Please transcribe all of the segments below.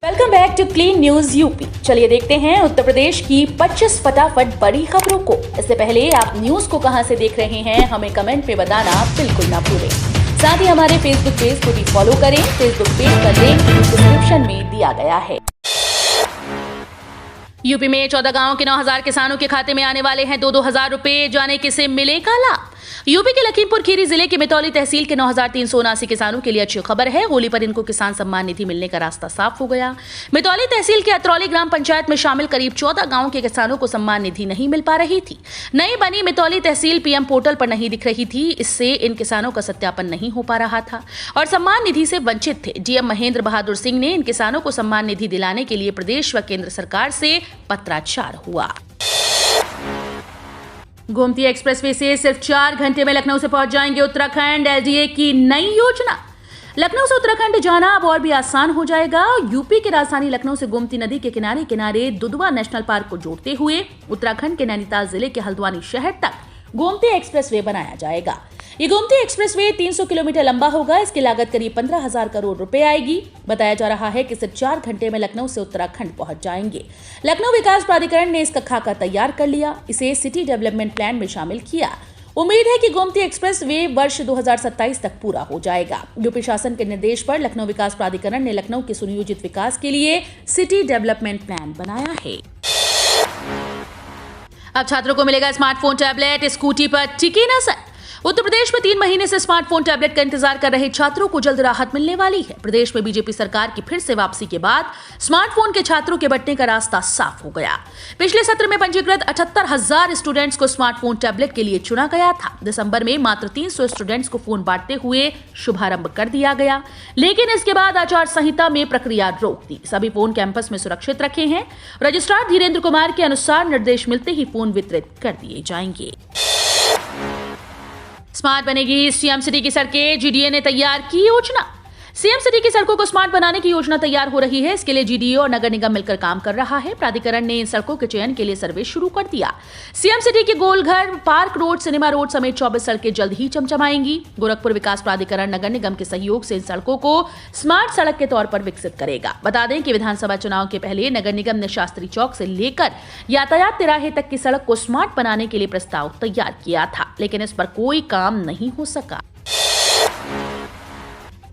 Welcome back to clean news UP. चलिए देखते हैं उत्तर प्रदेश की 25 फटाफट बड़ी खबरों को। इससे पहले आप न्यूज को कहां से देख रहे हैं हमें कमेंट में बताना बिल्कुल ना भूलें। साथ ही हमारे फेसबुक पेज को भी फॉलो करें। फेसबुक पेज का लिंक डिस्क्रिप्शन में दिया गया है। यूपी में 14 गांवों के 9,000 किसानों के खाते में आने वाले हैं 2-2 हजार रुपए। जाने किसे मिलेगा लाभ। यूपी के लखीमपुर खीरी जिले के मितौली तहसील के 9,379 किसानों के लिए अच्छी खबर है। होली पर इनको किसान सम्मान निधि मिलने का रास्ता साफ हो गया। मितौली तहसील के अतरौली ग्राम पंचायत में शामिल करीब 14 गांवों के किसानों को सम्मान निधि नहीं मिल पा रही थी। नई बनी मितौली तहसील पीएम पोर्टल पर नहीं दिख रही थी। इससे इन किसानों का सत्यापन नहीं हो पा रहा था और सम्मान निधि से वंचित थे। डीएम महेंद्र बहादुर सिंह ने इन किसानों को सम्मान निधि दिलाने के लिए प्रदेश व केंद्र सरकार से पत्राचार हुआ। गोमती एक्सप्रेसवे से सिर्फ 4 घंटे में लखनऊ से पहुंच जाएंगे उत्तराखंड। एलडीए की नई योजना। लखनऊ से उत्तराखंड जाना अब और भी आसान हो जाएगा। यूपी की राजधानी लखनऊ से गोमती नदी के किनारे किनारे दुधवा नेशनल पार्क को जोड़ते हुए उत्तराखंड के नैनीताल जिले के हल्द्वानी शहर तक गोमती एक्सप्रेसवे बनाया जाएगा। ये गोमती एक्सप्रेसवे 300 किलोमीटर लंबा होगा। इसकी लागत करीब 15,000 करोड़ रुपए आएगी। बताया जा रहा है कि सिर्फ 4 घंटे में लखनऊ से उत्तराखंड पहुंच जाएंगे। लखनऊ विकास प्राधिकरण ने इसका खाका तैयार कर लिया। इसे सिटी डेवलपमेंट प्लान में शामिल किया। उम्मीद है कि गोमती एक्सप्रेसवे वर्ष 2027 तक पूरा हो जाएगा। यूपी शासन के निर्देश पर लखनऊ विकास प्राधिकरण ने लखनऊ के सुनियोजित विकास के लिए सिटी डेवलपमेंट प्लान बनाया है। अब छात्रों को मिलेगा स्मार्टफोन, टैबलेट, स्कूटी पर टिकी नजर। उत्तर प्रदेश में 3 महीने से स्मार्टफोन, टैबलेट का इंतजार कर रहे छात्रों को जल्द राहत मिलने वाली है। प्रदेश में बीजेपी सरकार की फिर से वापसी के बाद स्मार्टफोन के छात्रों के बंटने का रास्ता साफ हो गया। पिछले सत्र में पंजीकृत 78,000 स्टूडेंट्स को स्मार्टफोन, टैबलेट के लिए चुना गया था। दिसंबर में मात्र 300 स्टूडेंट्स को फोन बांटते हुए शुभारंभ कर दिया गया, लेकिन इसके बाद आचार संहिता में प्रक्रिया रोक दी। सभी फोन कैंपस में सुरक्षित रखे हैं। रजिस्ट्रार धीरेन्द्र कुमार के अनुसार निर्देश मिलते ही फोन वितरित कर दिए जाएंगे। स्मार्ट बनेगी सीएम सिटी की सड़कें। जीडीए ने तैयार की योजना। सीएम सिटी की सड़कों को स्मार्ट बनाने की योजना तैयार हो रही है। इसके लिए जीडीए और नगर निगम मिलकर काम कर रहा है। प्राधिकरण ने इन सड़कों के चयन के लिए सर्वे शुरू कर दिया। सीएम सिटी के Golghar, park road, cinema road समेत 24 सड़कें जल्द ही चमचमाएंगी। गोरखपुर विकास प्राधिकरण नगर निगम के सहयोग से इन सड़कों को स्मार्ट सड़क के तौर पर विकसित करेगा। बता दें कि विधानसभा चुनाव के पहले नगर निगम ने शास्त्री चौक से लेकर यातायात तिराहे तक की सड़क को स्मार्ट बनाने के लिए प्रस्ताव तैयार किया था, लेकिन इस पर कोई काम नहीं हो सका।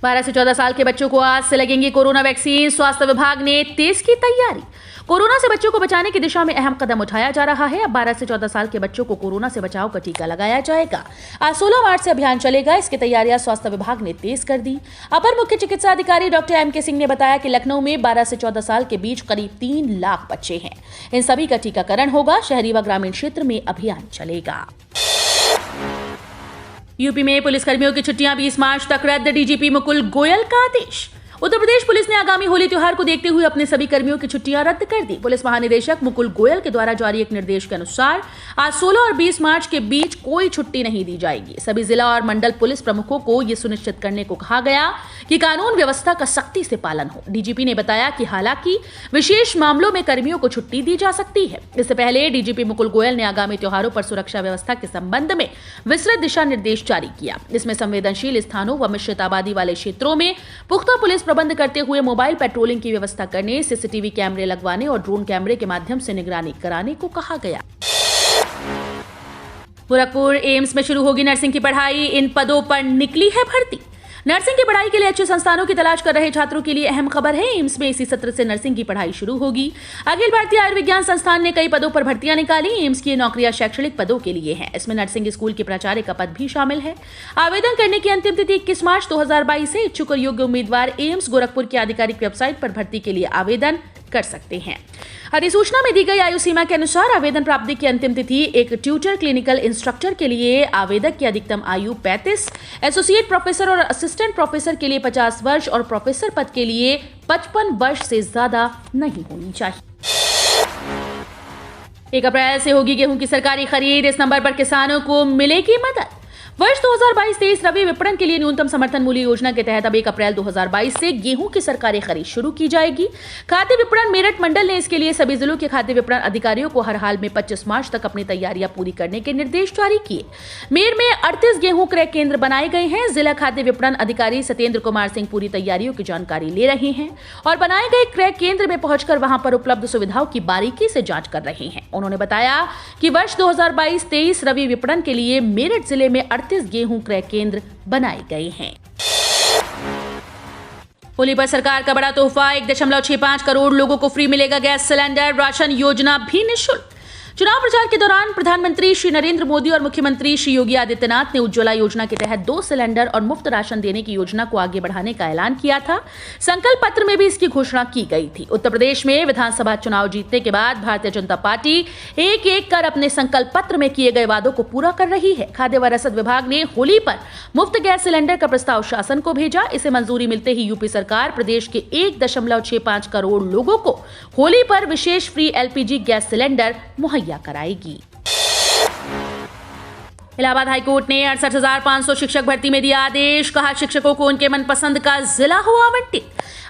12 से 14 साल के बच्चों को आज से लगेंगी कोरोना वैक्सीन। स्वास्थ्य विभाग ने तेज की तैयारी। कोरोना से बच्चों को बचाने की दिशा में अहम कदम उठाया जा रहा है। अब 12 से 14 साल के बच्चों को कोरोना से बचाव का टीका लगाया जाएगा। आज 16 मार्च से अभियान चलेगा। इसकी तैयारियां स्वास्थ्य विभाग ने तेज कर दी। अपर मुख्य चिकित्सा अधिकारी डॉक्टर एम.के. सिंह ने बताया कि लखनऊ में 12 से 14 साल के बीच करीब 3 लाख बच्चे हैं। इन सभी का टीकाकरण होगा। शहरी व ग्रामीण क्षेत्र में अभियान चलेगा। यूपी में पुलिसकर्मियों की छुट्टियां 20 मार्च तक रद्द। डीजीपी मुकुल गोयल का आदेश। उत्तर प्रदेश पुलिस ने आगामी होली त्योहार को देखते हुए अपने सभी कर्मियों की छुट्टियां रद्द कर दी। पुलिस महानिदेशक मुकुल गोयल के द्वारा जारी एक निर्देश के अनुसार आज 16 और 20 मार्च के बीच कोई छुट्टी नहीं दी जाएगी। सभी जिला और मंडल पुलिस प्रमुखों को यह सुनिश्चित करने को कहा गया कि कानून व्यवस्था का सख्ती से पालन हो। डीजीपी ने बताया कि हालांकि विशेष मामलों में कर्मियों को छुट्टी दी जा सकती है। इससे पहले डीजीपी मुकुल गोयल ने आगामी त्योहारों पर सुरक्षा व्यवस्था के संबंध में विस्तृत दिशा निर्देश जारी किया। इसमें संवेदनशील स्थानों व मिश्रित आबादी वाले क्षेत्रों में पुख्ता पुलिस प्रबंध करते हुए मोबाइल पेट्रोलिंग की व्यवस्था करने, सीसीटीवी कैमरे लगवाने और ड्रोन कैमरे के माध्यम से निगरानी कराने को कहा गया। गोरखपुर एम्स में शुरू होगी नर्सिंग की पढ़ाई। इन पदों पर निकली है भर्ती। नर्सिंग की पढ़ाई के लिए अच्छे संस्थानों की तलाश कर रहे छात्रों के लिए अहम खबर है। एम्स में इसी सत्र से नर्सिंग की पढ़ाई शुरू होगी। अखिल भारतीय आयुर्विज्ञान संस्थान ने कई पदों पर भर्तियां निकाली। एम्स की नौकरियां शैक्षणिक पदों के लिए हैं। इसमें नर्सिंग स्कूल के प्राचार्य का पद भी शामिल है। आवेदन करने की अंतिम तिथि 21 मार्च 2022 है। इच्छुक और योग्य उम्मीदवार एम्स गोरखपुर की आधिकारिक वेबसाइट पर भर्ती के लिए आवेदन कर सकते हैं। अधिसूचना में दी गई आयु सीमा के अनुसार आवेदन प्राप्ति की अंतिम तिथि एक ट्यूटर क्लिनिकल इंस्ट्रक्टर के लिए आवेदक की अधिकतम आयु 35, एसोसिएट प्रोफेसर और असिस्टेंट प्रोफेसर के लिए 50 वर्ष और प्रोफेसर पद के लिए 55 वर्ष से ज्यादा नहीं होनी चाहिए। 1 अप्रैल से होगी गेहूं की सरकारी खरीद। इस नंबर पर किसानों को मिलेगी मदद। वर्ष 2022-23 रबी विपणन के लिए न्यूनतम समर्थन मूल्य योजना के तहत अब 1 अप्रैल 2022 से गेहूं की सरकारी खरीद शुरू की जाएगी। खाद्य विपणन मेरठ मंडल ने इसके लिए सभी जिलों के खाद्य विपणन अधिकारियों को हर हाल में 25 मार्च तक अपनी तैयारियां पूरी करने के निर्देश जारी किए। मेर में 38 गेहूं क्रय केंद्र बनाए गए हैं। जिला खाद्य विपणन अधिकारी सत्येंद्र कुमार सिंह पूरी तैयारियों की जानकारी ले रहे हैं और बनाए गए क्रय केंद्र में पहुंचकर वहां पर उपलब्ध सुविधाओं की बारीकी से जांच कर रहे हैं। उन्होंने बताया कि वर्ष 2022-23 रबी विपणन के लिए मेरठ जिले में 38 गेहूं क्रय केंद्र बनाए गए हैं। होली पर सरकार का बड़ा तोहफा, 1.65 करोड़ लोगों को फ्री मिलेगा गैस सिलेंडर, राशन योजना भी निःशुल्क। चुनाव प्रचार के दौरान प्रधानमंत्री श्री नरेंद्र मोदी और मुख्यमंत्री श्री योगी आदित्यनाथ ने उज्ज्वला योजना के तहत 2 सिलेंडर और मुफ्त राशन देने की योजना को आगे बढ़ाने का ऐलान किया था। संकल्प पत्र में भी इसकी घोषणा की गई थी। उत्तर प्रदेश में विधानसभा चुनाव जीतने के बाद भारतीय जनता पार्टी एक कर अपने संकल्प पत्र में किए गए वादों को पूरा कर रही है। खाद्य व रसद विभाग ने होली पर मुफ्त गैस सिलेंडर का प्रस्ताव शासन को भेजा। इसे मंजूरी मिलते ही यूपी सरकार प्रदेश के 1.65 करोड़ लोगों को होली पर विशेष फ्री LPG गैस सिलेंडर मुहैया कराएगी। इलाहाबाद हाईकोर्ट ने 68,500 शिक्षक भर्ती में दिया आदेश। कहा, शिक्षकों को उनके मनपसंद का जिला हो आवंटित।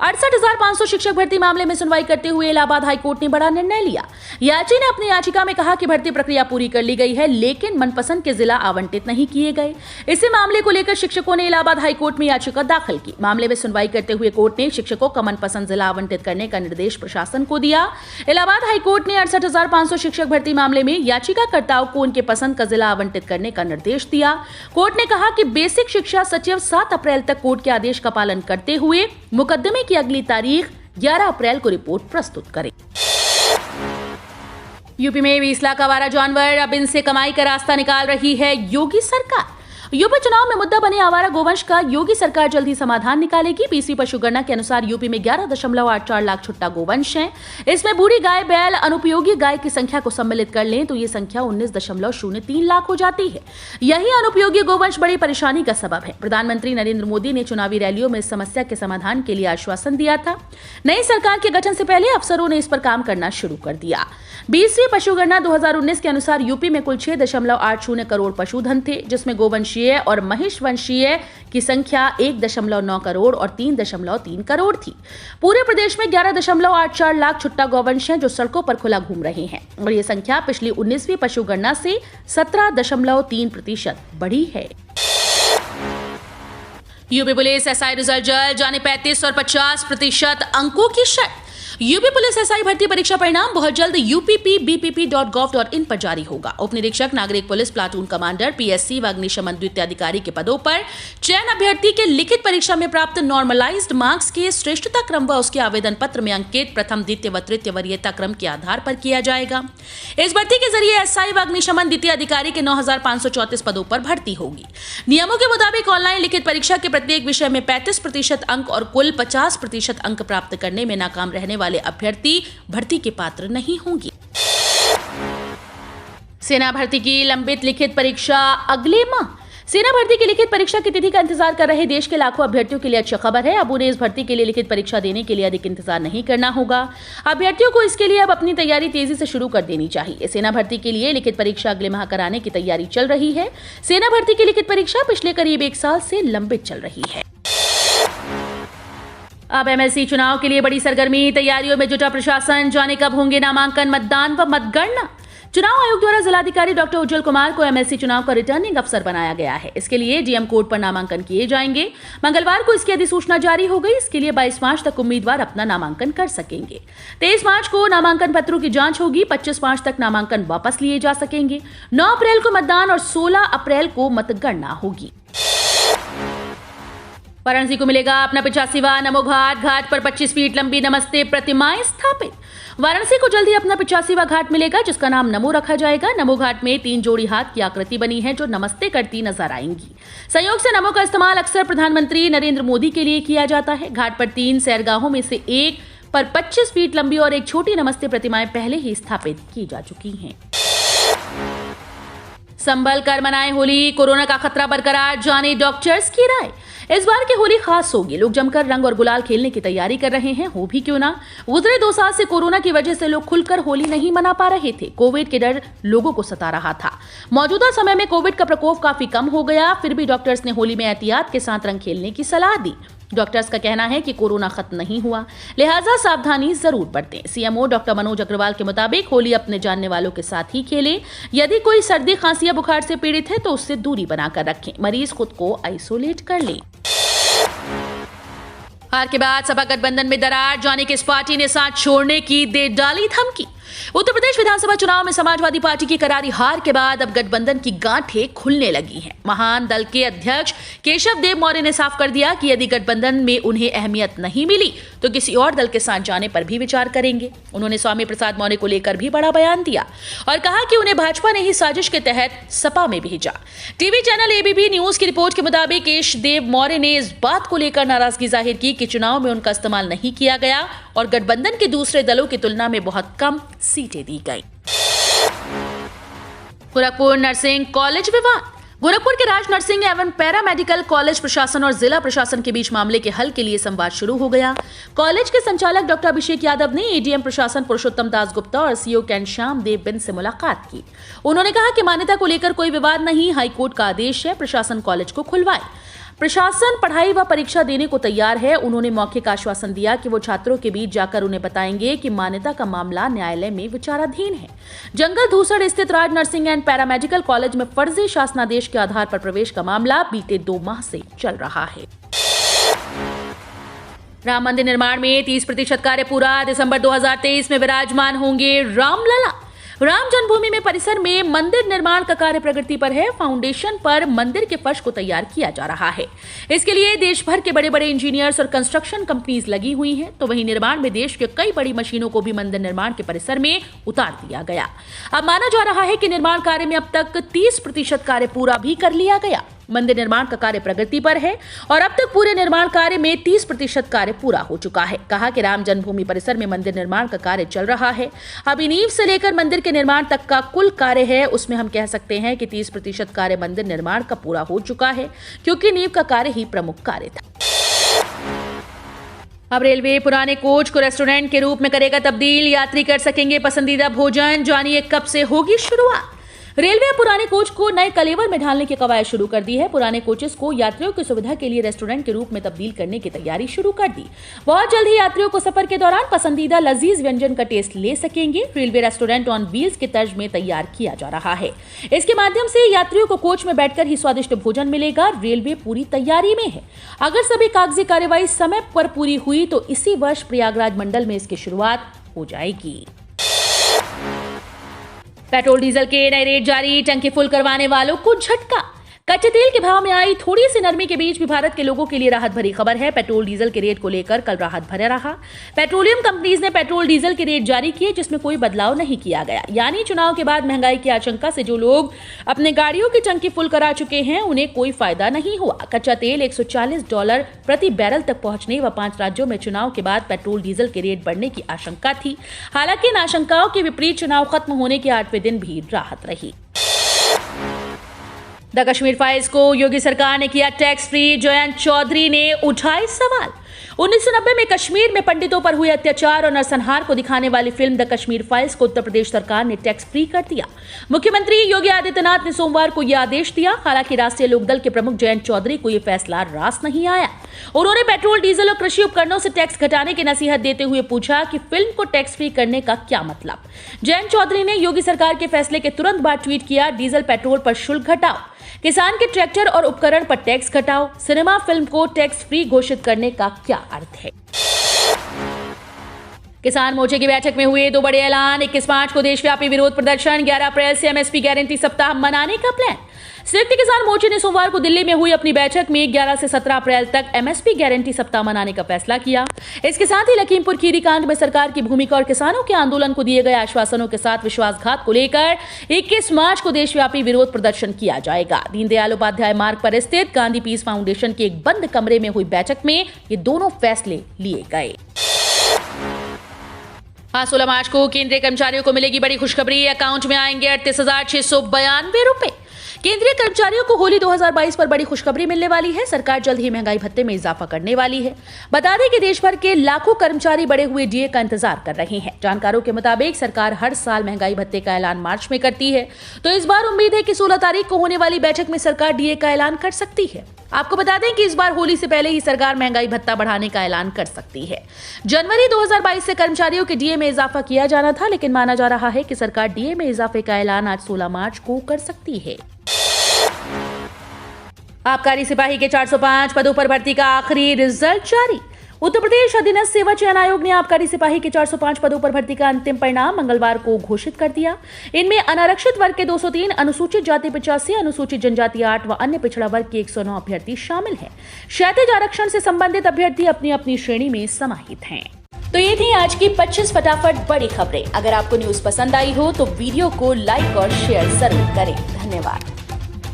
68,500 शिक्षक भर्ती मामले में सुनवाई करते हुए इलाहाबाद हाईकोर्ट ने बड़ा निर्णय लिया। याची ने अपनी याचिका में कहा कि भर्ती प्रक्रिया पूरी कर ली गई है, लेकिन मनपसंद के जिला आवंटित नहीं किए गए। इसी मामले को लेकर शिक्षकों ने इलाहाबाद हाईकोर्ट में याचिका दाखिल की। मामले में सुनवाई करते हुए कोर्ट ने शिक्षकों का मनपसंद जिला आवंटित करने का निर्देश प्रशासन को दिया। इलाहाबाद हाईकोर्ट ने 68,500 शिक्षक भर्ती मामले में याचिकाकर्ताओं को उनके पसंद का जिला आवंटित करने का निर्देश दिया। कोर्ट ने कहा कि बेसिक शिक्षा सचिव 7 अप्रैल तक कोर्ट के आदेश का पालन करते हुए मुकदमे की अगली तारीख 11 अप्रैल को रिपोर्ट प्रस्तुत करें। यूपी में 20 लाख आवारा जानवर, अब इनसे कमाई का रास्ता निकाल रही है योगी सरकार। यूपी चुनाव में मुद्दा बने आवारा गोवंश का योगी सरकार जल्द ही समाधान निकालेगी। 20वीं पशुगणना के अनुसार यूपी में 11.84 लाख छुट्टा गोवंश हैं। इसमें बूढ़ी गाय, बैल, अनुपयोगी गाय की संख्या को सम्मिलित कर लें तो ये संख्या 19.03 लाख हो जाती है। यही अनुपयोगी गोवंश बड़ी परेशानी का सबब है। प्रधानमंत्री नरेंद्र मोदी ने चुनावी रैलियों में इस समस्या के समाधान के लिए आश्वासन दिया था। नई सरकार के गठन से पहले अफसरों ने इस पर काम करना शुरू कर दिया। 20वीं पशुगणना 2019 के अनुसार यूपी में कुल 6.80 करोड़ पशुधन थे, जिसमें गोवंशीय और महिष वंशीय की संख्या 1.9 करोड़ और 3.3 करोड़ थी। पूरे प्रदेश में 11.84 लाख छुट्टा गौवंश हैं जो सड़कों पर खुला घूम रहे हैं और ये संख्या पिछली 19वीं पशुगणना से 17.3% बढ़ी है। यूपी पुलिस SI रिजल्ट जल्द, जाने 35 और 50% अंकों की शर्त। यूपी पुलिस SI भर्ती परीक्षा परिणाम बहुत जल्द uppbpp.gov.in पर जारी होगा। उप निरीक्षक, नागरिक पुलिस, प्लाटून कमांडर, PSC व अग्निशमन द्वितीय अधिकारी के पदों पर चयन अभ्यर्थी के लिखित परीक्षा में प्राप्त नॉर्मलाइज्ड मार्क्स के श्रेष्ठता क्रम व उसके आवेदन पत्र में अंकित प्रथम, द्वितीय व तृतीय वरीयता क्रम के आधार पर किया जाएगा। इस भर्ती के जरिए SI व अग्निशमन द्वितीय अधिकारी के 9,534 पदों पर भर्ती होगी। नियमों के मुताबिक ऑनलाइन लिखित परीक्षा के प्रत्येक विषय में 35% अंक और कुल 50% अंक प्राप्त करने में नाकाम रहने वाले अभ्यर्थी भर्ती के पात्र नहीं होंगे। सेना भर्ती की लंबित लिखित परीक्षा अगले माह। सेना भर्ती की लिखित परीक्षा की तिथि का इंतजार कर रहे देश के लाखों अभ्यर्थियों के लिए अच्छी खबर है। अब उन्हें इस भर्ती के लिए लिखित परीक्षा देने के लिए अधिक इंतजार नहीं करना होगा। अभ्यर्थियों को इसके लिए अब अपनी तैयारी तेजी से शुरू कर देनी चाहिए। सेना भर्ती के लिए लिखित परीक्षा अगले माह कराने की तैयारी चल रही है। सेना भर्ती की लिखित परीक्षा पिछले करीब 1 साल से लंबित चल रही है। अब MLC चुनाव के लिए बड़ी सरगर्मी, तैयारियों में जुटा प्रशासन। जाने कब होंगे नामांकन, मतदान व मतगणना। चुनाव आयोग द्वारा जिलाधिकारी डॉक्टर उज्जवल कुमार को MLC चुनाव का रिटर्निंग अफसर बनाया गया है। इसके लिए DM कोड पर नामांकन किए जाएंगे। मंगलवार को इसकी अधिसूचना जारी हो गई। इसके लिए 22 मार्च तक उम्मीदवार अपना नामांकन कर सकेंगे। 23 मार्च को नामांकन पत्रों की जांच होगी। 25 मार्च तक नामांकन वापस लिए जा सकेंगे। 9 अप्रैल को मतदान और 16 अप्रैल को मतगणना होगी। वाराणसी को मिलेगा अपना 85वां नमो घाट। घाट पर 25 फीट लंबी नमस्ते प्रतिमाएं स्थापित। वाराणसी को जल्द ही अपना 85वां घाट मिलेगा, जिसका नाम नमो रखा जाएगा। नमो घाट में 3 जोड़ी हाथ की आकृति बनी है जो नमस्ते करती नजर आएंगी। संयोग से नमो का इस्तेमाल अक्सर प्रधानमंत्री नरेंद्र मोदी के लिए किया जाता है। घाट पर 3 सैरगाहों में से एक पर 25 फीट लंबी और एक छोटी नमस्ते प्रतिमाएं पहले ही स्थापित की जा चुकी हैं। संभल कर मनाएं होली, कोरोना का खतरा बरकरार, जाने डॉक्टर्स की राय। इस बार की होली खास होगी। लोग जमकर रंग और गुलाल खेलने की तैयारी कर रहे हैं, हो भी क्यों ना। गुजरे 2 साल से कोरोना की वजह से लोग खुलकर होली नहीं मना पा रहे थे। कोविड के डर लोगों को सता रहा था। मौजूदा समय में कोविड का प्रकोप काफी कम हो गया, फिर भी डॉक्टर्स ने होली में एहतियात के साथ रंग खेलने की सलाह दी। डॉक्टर्स का कहना है कि कोरोना खत्म नहीं हुआ, लिहाजा सावधानी जरूर बरतें। सीएमओ डॉक्टर मनोज अग्रवाल के मुताबिक होली अपने जानने वालों के साथ ही खेलें। यदि कोई सर्दी, खांसी या बुखार से पीड़ित है तो उससे दूरी बनाकर रखें। मरीज खुद को आइसोलेट कर ले। हार के बाद सपा गठबंधन में दरार, जाने किस पार्टी ने साथ छोड़ने की दे डाली धमकी। उत्तर प्रदेश विधानसभा चुनाव में समाजवादी पार्टी की करारी हार के बाद अब गठबंधन की गांठें खुलने लगी हैं। महान दल के अध्यक्ष केशव देव मौर्य ने साफ कर दिया कि यदि गठबंधन में उन्हें अहमियत नहीं मिली तो किसी और दल के साथ जाने पर भी विचार करेंगे। उन्होंने स्वामी प्रसाद मौर्य को लेकर भी बड़ा बयान दिया और कहा कि उन्हें भाजपा ने ही साजिश के तहत सपा में भेजा। टीवी चैनल एबीपी न्यूज की रिपोर्ट के मुताबिक केशव देव मौर्य ने इस बात को लेकर नाराजगी जाहिर की कि चुनाव में उनका इस्तेमाल नहीं किया गया और गठबंधन के दूसरे दलों की तुलना में बहुत कम सीटें दी गई। गोरखपुर नर्सिंग कॉलेज विवाद। गोरखपुर के राज नर्सिंग एवं पैरामेडिकल कॉलेज प्रशासन और जिला प्रशासन के बीच मामले के हल के लिए संवाद शुरू हो गया। कॉलेज के संचालक डॉक्टर अभिषेक यादव ने एडीएम प्रशासन पुरुषोत्तम दास गुप्ता और सीईओ घनश्याम देव बिंद से मुलाकात की। उन्होंने कहा कि मान्यता को लेकर कोई विवाद नहीं, हाईकोर्ट का आदेश है, प्रशासन कॉलेज को खुलवाए। प्रशासन पढ़ाई व परीक्षा देने को तैयार है। उन्होंने मौखिक आश्वासन दिया कि वो छात्रों के बीच जाकर उन्हें बताएंगे कि मान्यता का मामला न्यायालय में विचाराधीन है। जंगल धूसड़ स्थित राज नर्सिंग एंड पैरामेडिकल कॉलेज में फर्जी शासनादेश के आधार पर प्रवेश का मामला बीते 2 माह से चल रहा है। राम मंदिर निर्माण में 30% कार्य पूरा, दिसंबर 2023 में विराजमान होंगे रामलला। राम जन्मभूमि में परिसर में मंदिर निर्माण का कार्य प्रगति पर है। फाउंडेशन पर मंदिर के फर्श को तैयार किया जा रहा है। इसके लिए देश भर के बड़े बड़े इंजीनियर्स और कंस्ट्रक्शन कंपनीज लगी हुई हैं। तो वहीं निर्माण में देश के कई बड़ी मशीनों को भी मंदिर निर्माण के परिसर में उतार दिया गया। अब माना जा रहा है कि निर्माण कार्य में अब तक 30% कार्य पूरा भी कर लिया गया। मंदिर निर्माण का कार्य प्रगति पर है और अब तक पूरे निर्माण कार्य में 30% कार्य पूरा हो चुका है। कहा कि राम जन्मभूमि परिसर में मंदिर निर्माण का कार्य चल रहा है। अभी नींव से लेकर मंदिर के निर्माण तक का कुल कार्य है, उसमें हम कह सकते हैं कि 30% कार्य मंदिर निर्माण का पूरा हो चुका है, क्योंकि नींव का कार्य ही प्रमुख कार्य था। अब रेलवे पुराने कोच को रेस्टोरेंट के रूप में करेगा तब्दील, यात्री कर सकेंगे पसंदीदा भोजन। जानिए कब से होगी शुरुआत। रेलवे पुराने कोच को नए कलेवर में ढालने की कवायद शुरू कर दी है। पुराने कोचेस को यात्रियों की सुविधा के लिए रेस्टोरेंट के रूप में तब्दील करने की तैयारी शुरू कर दी। बहुत जल्द ही यात्रियों को सफर के दौरान पसंदीदा लजीज व्यंजन का टेस्ट ले सकेंगे। रेलवे रेस्टोरेंट ऑन व्हील्स के तर्ज में तैयार किया जा रहा है। इसके माध्यम से यात्रियों को कोच में बैठकर ही स्वादिष्ट भोजन मिलेगा। रेलवे पूरी तैयारी में है। अगर सभी कागजी कार्यवाही समय पर पूरी हुई तो इसी वर्ष प्रयागराज मंडल में इसकी शुरुआत हो जाएगी। पेट्रोल डीजल के नए रेट जारी, टंकी फुल करवाने वालों को झटका। कच्चे तेल के भाव में आई थोड़ी सी नरमी के बीच भी भारत के लोगों के लिए राहत भरी खबर है। पेट्रोल डीजल के रेट को लेकर कल राहत भरा रहा। पेट्रोलियम कंपनीज ने पेट्रोल डीजल के रेट जारी किए, जिसमें कोई बदलाव नहीं किया गया। यानी चुनाव के बाद महंगाई की आशंका से जो लोग अपने गाड़ियों की टंकी फुल करा चुके हैं उन्हें कोई फायदा नहीं हुआ। कच्चा तेल $140 प्रति बैरल तक पहुंचने व 5 राज्यों में चुनाव के बाद पेट्रोल डीजल के रेट बढ़ने की आशंका थी। हालांकि इन आशंकाओं के विपरीत चुनाव खत्म होने के 8वें दिन भी राहत रही। द कश्मीर फाइल्स को योगी सरकार ने किया टैक्स फ्री। जयंत चौधरी ने उठाए सवाल। 1990 में कश्मीर में पंडितों पर हुए अत्याचार और नरसंहार को दिखाने वाली फिल्म द कश्मीर फाइल्स को उत्तर प्रदेश सरकार ने टैक्स फ्री कर दिया। मुख्यमंत्री योगी आदित्यनाथ ने सोमवार को यह आदेश दिया। हालांकि राष्ट्रीय लोकदल के प्रमुख जयंत चौधरी को यह फैसला रास नहीं आया। उन्होंने पेट्रोल, डीजल और कृषि उपकरणों से टैक्स घटाने की नसीहत देते हुए पूछा कि फिल्म को टैक्स फ्री करने का क्या मतलब। जयंत चौधरी ने योगी सरकार के फैसले के तुरंत बाद ट्वीट किया, डीजल पेट्रोल पर शुल्क घटाओ, किसान के ट्रैक्टर और उपकरण पर टैक्स घटाओ। सिनेमा फिल्म को टैक्स फ्री घोषित करने का क्या अर्थ है। किसान मोर्चे की बैठक में हुए 2 बड़े ऐलान। 21 मार्च को देशव्यापी विरोध प्रदर्शन, 11 अप्रैल से एमएसपी गारंटी सप्ताह मनाने का प्लान। संयुक्त किसान मोर्चे ने सोमवार को दिल्ली में हुई अपनी बैठक में 11 से 17 अप्रैल तक एमएसपी गारंटी सप्ताह मनाने का फैसला किया। इसके साथ ही लखीमपुर खीरी कांड में सरकार की भूमिका और किसानों के आंदोलन को दिए गए आश्वासनों के साथ विश्वासघात को लेकर 21 मार्च को देशव्यापी विरोध प्रदर्शन किया जाएगा। दीनदयाल उपाध्याय मार्ग पर स्थित गांधी पीस फाउंडेशन के एक बंद कमरे में हुई बैठक में ये दोनों फैसले लिए गए। 16 मार्च को केंद्रीय कर्मचारियों को मिलेगी बड़ी खुशखबरी। अकाउंट में आएंगे 38,692 रुपए। केंद्रीय कर्मचारियों को होली 2022 पर बड़ी खुशखबरी मिलने वाली है। सरकार जल्द ही महंगाई भत्ते में इजाफा करने वाली है। बता दें कि देश भर के लाखों कर्मचारी बढ़े हुए डीए का इंतजार कर रहे हैं। जानकारों के मुताबिक सरकार हर साल महंगाई भत्ते का ऐलान मार्च में करती है, तो इस बार उम्मीद है कि 16 तारीख को होने वाली बैठक में सरकार डीए का ऐलान कर सकती है। आपको बता दें कि इस बार होली से पहले ही सरकार महंगाई भत्ता बढ़ाने का ऐलान कर सकती है। जनवरी 2022 से कर्मचारियों के डीए में इजाफा किया जाना था, लेकिन माना जा रहा है कि सरकार डीए में इजाफे का ऐलान आज 16 मार्च को कर सकती है। आबकारी सिपाही के 405 पदों पर भर्ती का आखिरी रिजल्ट जारी। उत्तर प्रदेश अधीनस्थ सेवा चयन आयोग ने आबकारी सिपाही के 405 पदों पर भर्ती का अंतिम परिणाम मंगलवार को घोषित कर दिया। इनमें अनारक्षित वर्ग के 203, अनुसूचित जाति 85, अनुसूचित जनजाति 8 व अन्य पिछड़ा वर्ग के 109 अभ्यर्थी शामिल हैं। क्षैतिज आरक्षण से संबंधित अभ्यर्थी अपनी अपनी श्रेणी में समाहित हैं। तो ये थी आज की 25 फटाफट बड़ी खबरें। अगर आपको न्यूज पसंद आई हो तो वीडियो को लाइक और शेयर जरूर करें। धन्यवाद।